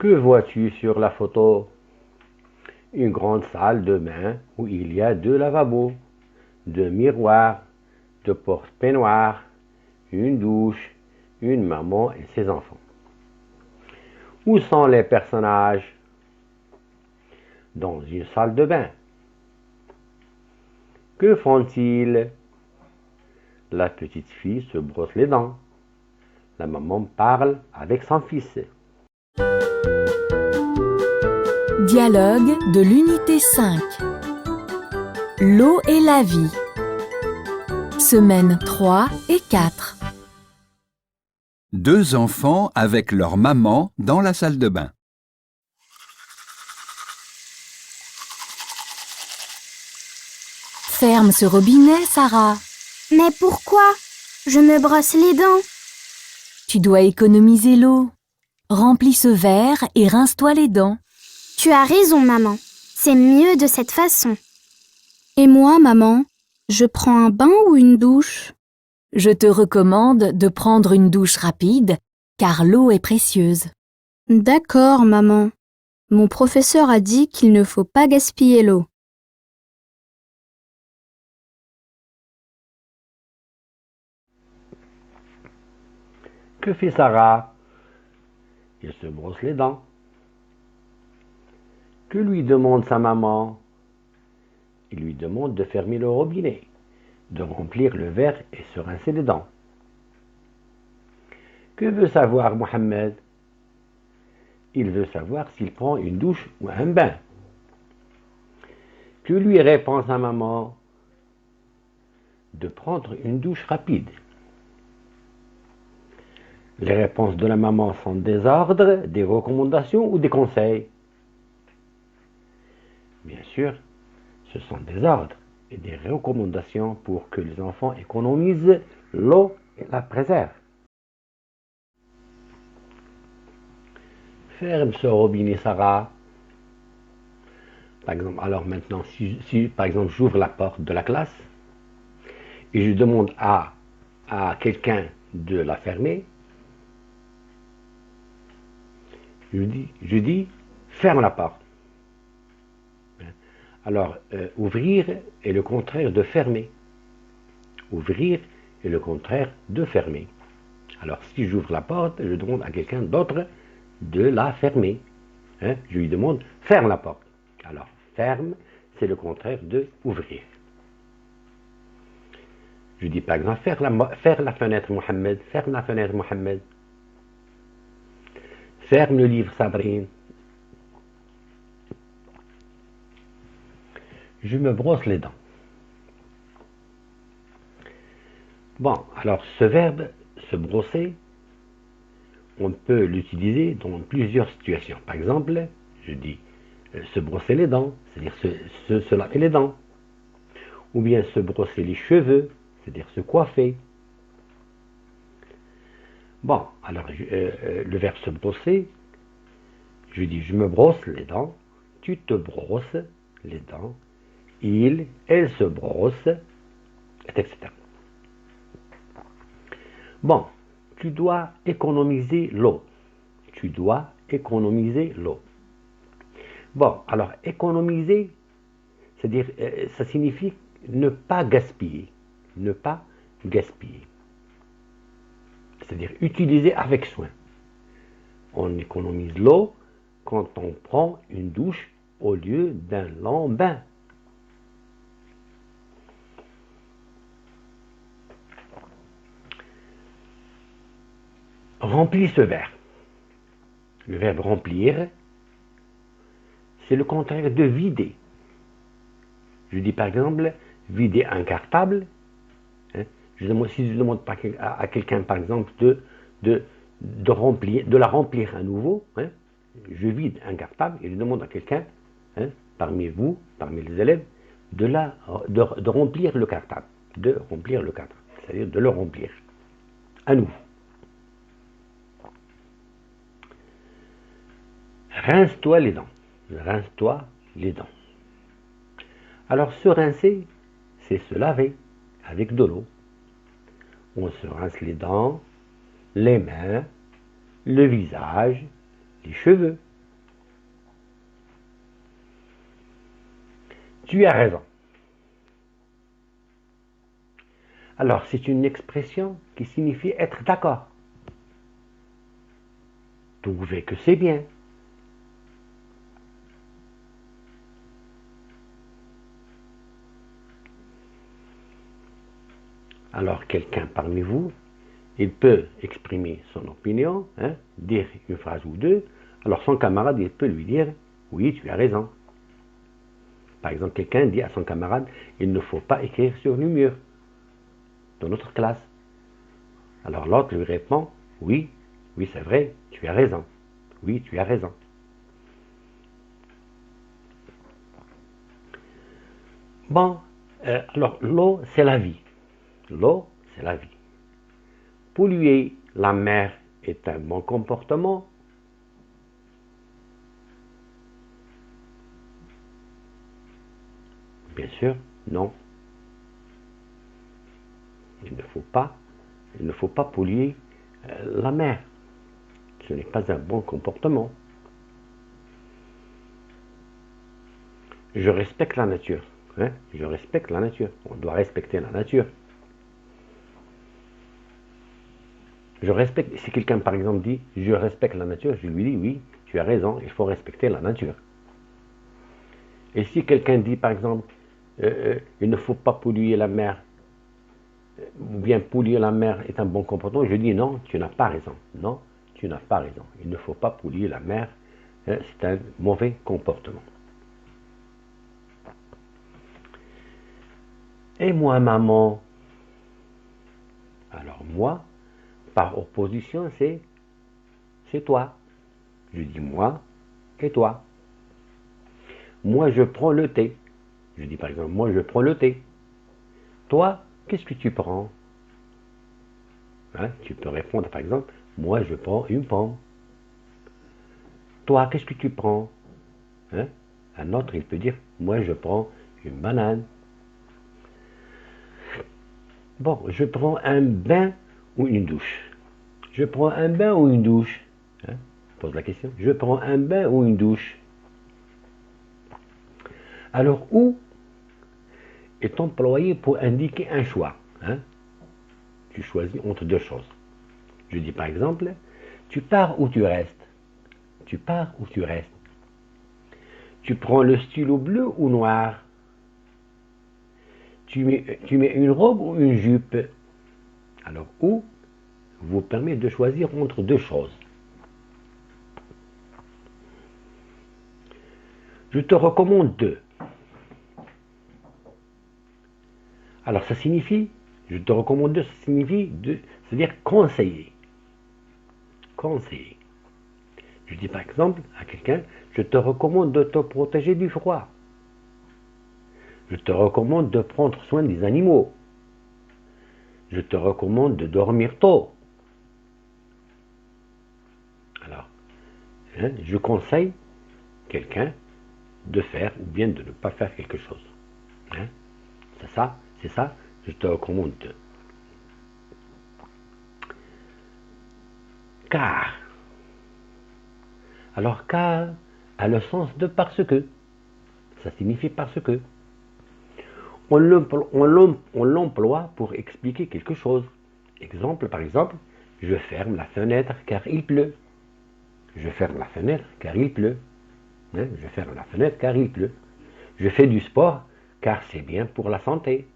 Que vois-tu sur la photo? Une grande salle de bain où il y a deux lavabos, deux miroirs, deux porte-peignoirs, une douche, une maman et ses enfants. Où sont les personnages? Dans une salle de bain. Que font-ils? La petite fille se brosse les dents. La maman parle avec son fils. Dialogue de l'unité 5. L'eau et la vie. Semaines 3 et 4. Deux enfants avec leur maman dans la salle de bain. Ferme ce robinet, Sarah. Mais pourquoi? Je me brosse les dents. Tu dois économiser l'eau. Remplis ce verre et rince-toi les dents. Tu as raison, maman. C'est mieux de cette façon. Et moi, maman, je prends un bain ou une douche? Je te recommande de prendre une douche rapide, car l'eau est précieuse. D'accord, maman. Mon professeur a dit qu'il ne faut pas gaspiller l'eau. Que fait Sarah? Elle se brosse les dents. Que lui demande sa maman? Il lui demande de fermer le robinet, de remplir le verre et se rincer les dents. Que veut savoir Mohamed? Il veut savoir s'il prend une douche ou un bain. Que lui répond sa maman? De prendre une douche rapide. Les réponses de la maman sont des ordres, des recommandations ou des conseils? Bien sûr, ce sont des ordres et des recommandations pour que les enfants économisent l'eau et la préservent. Ferme ce robinet, Sarah. Par exemple, alors maintenant, si par exemple j'ouvre la porte de la classe et je demande à quelqu'un de la fermer, je dis ferme la porte. Alors, ouvrir est le contraire de fermer. Ouvrir est le contraire de fermer. Alors, si j'ouvre la porte, je demande à quelqu'un d'autre de la fermer. Je lui demande ferme la porte. Alors, ferme, c'est le contraire de ouvrir. Je dis par exemple ferme la fenêtre, Mohamed. Ferme la fenêtre, Mohamed. Ferme le livre, Sabrine. Je me brosse les dents. Bon, alors ce verbe, se brosser, on peut l'utiliser dans plusieurs situations. Par exemple, je dis se brosser les dents, c'est-à-dire se laver les dents. Ou bien se brosser les cheveux, c'est-à-dire se coiffer. Bon, alors le verbe se brosser, je dis je me brosse les dents, tu te brosses les dents, elle se brosse, etc. Bon, tu dois économiser l'eau. Tu dois économiser l'eau. Bon, alors économiser, c'est-à-dire, ça signifie ne pas gaspiller. Ne pas gaspiller. C'est-à-dire utiliser avec soin. On économise l'eau quand on prend une douche au lieu d'un long bain. Remplis ce verre. Le verbe remplir, c'est le contraire de vider. Je dis par exemple, vider un cartable. Si je demande à quelqu'un, par exemple, de la remplir à nouveau, je vide un cartable et je demande à quelqu'un, parmi vous, parmi les élèves, de remplir le cartable. De remplir le cartable, c'est-à-dire de le remplir à nouveau. Rince-toi les dents. Rince-toi les dents. Alors, se rincer, c'est se laver avec de l'eau. On se rince les dents, les mains, le visage, les cheveux. Tu as raison. Alors, c'est une expression qui signifie être d'accord. Trouver que c'est bien. Alors, quelqu'un parmi vous, il peut exprimer son opinion, dire une phrase ou deux. Alors, son camarade, il peut lui dire, oui, tu as raison. Par exemple, quelqu'un dit à son camarade, il ne faut pas écrire sur le mur de notre classe. Alors l'autre lui répond, oui, oui c'est vrai, tu as raison. Oui, tu as raison. Bon, alors l'eau, c'est la vie. L'eau, c'est la vie. Polluer la mer est un bon comportement. Bien sûr, non. Il ne faut pas polluer la mer. Ce n'est pas un bon comportement. Je respecte la nature. Je respecte la nature. On doit respecter la nature. Je respecte. Si quelqu'un, par exemple, dit « je respecte la nature », je lui dis « oui, tu as raison, il faut respecter la nature ». Et si quelqu'un dit, par exemple, il ne faut pas polluer la mer, ou bien polluer la mer est un bon comportement, je dis non, tu n'as pas raison. Non, tu n'as pas raison. Il ne faut pas polluer la mer, c'est un mauvais comportement. Et moi, maman? Alors moi, par opposition, c'est toi. Je dis moi et toi. Moi, je prends le thé. Je dis par exemple, moi, je prends le thé. Toi, qu'est-ce que tu prends? Tu peux répondre par exemple, moi, je prends une pomme. Toi, qu'est-ce que tu prends? Un autre, il peut dire, moi, je prends une banane. Bon, je prends un bain ou une douche. Je prends un bain ou une douche? Pose la question. Je prends un bain ou une douche? Alors, où est employé pour indiquer un choix? Tu choisis entre deux choses. Je dis par exemple, tu pars ou tu restes? Tu pars ou tu restes? Tu prends le stylo bleu ou noir? Tu mets une robe ou une jupe? Alors, où vous permet de choisir entre deux choses. Je te recommande de. Alors, ça signifie, je te recommande de, ça signifie de, c'est-à-dire conseiller. Conseiller. Je dis par exemple à quelqu'un, je te recommande de te protéger du froid. Je te recommande de prendre soin des animaux. Je te recommande de dormir tôt. Alors, je conseille quelqu'un de faire ou bien de ne pas faire quelque chose. C'est ça, je te recommande de. Car. Alors, car a le sens de parce que. Ça signifie parce que. On l'emploie pour expliquer quelque chose. Exemple, par exemple, je ferme la fenêtre car il pleut. Je ferme la fenêtre car il pleut. Je ferme la fenêtre car il pleut. Je fais du sport car c'est bien pour la santé.